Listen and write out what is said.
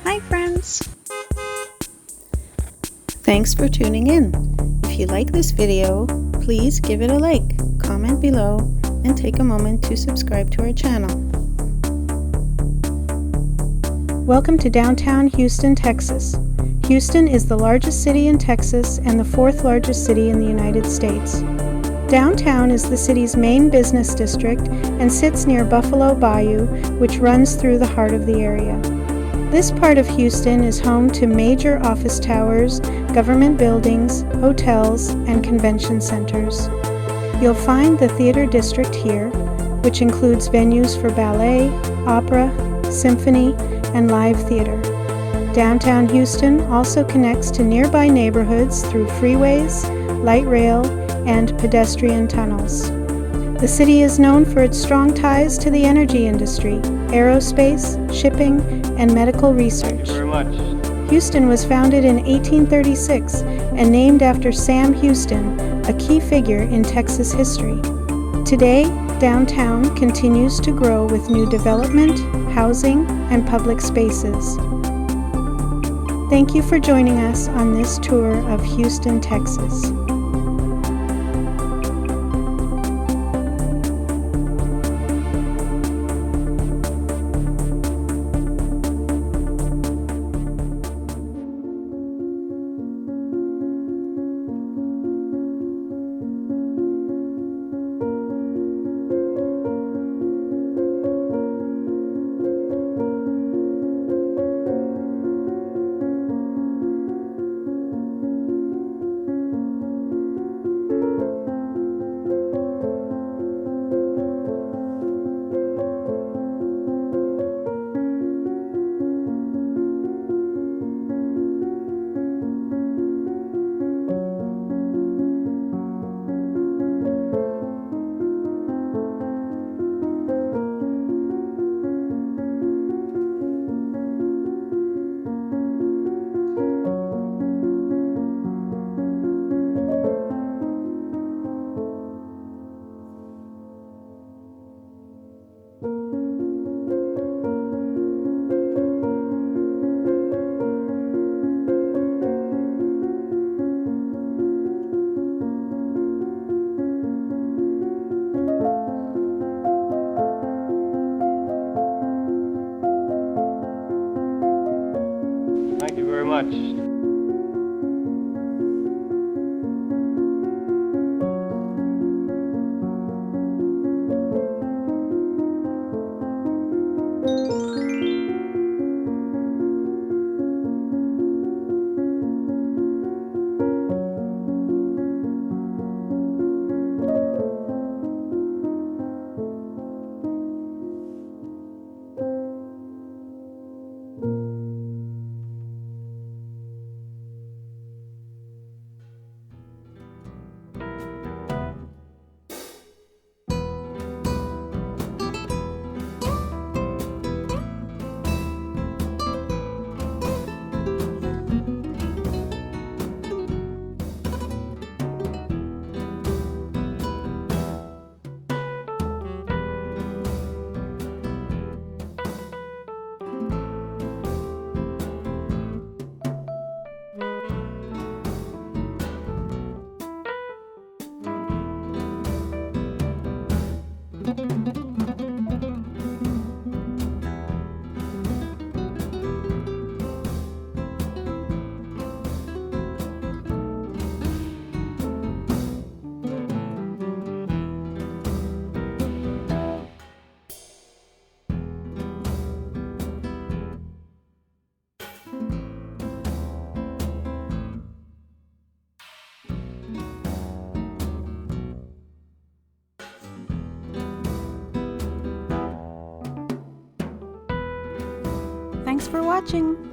Hi friends! Thanks for tuning in. If you like this video, please give it a like, comment below, and take a moment to subscribe to our channel. Welcome to downtown Houston, Texas. Houston is the largest city in Texas and the fourth largest city in the United States. Downtown is the city's main business district and sits near Buffalo Bayou, which runs through the heart of the area. This part of Houston is home to major office towers, government buildings, hotels, and convention centers. You'll find the theater district here, which includes venues for ballet, opera, symphony, and live theater. Downtown Houston also connects to nearby neighborhoods through freeways, light rail, and pedestrian tunnels. The city is known for its strong ties to the energy industry, aerospace, shipping, and medical research. Thank you very much. Houston was founded in 1836 and named after Sam Houston, a key figure in Texas history. Today, downtown continues to grow with new development, housing, and public spaces. Thank you for joining us on this tour of Houston, Texas. Thank you very much. Thanks for watching!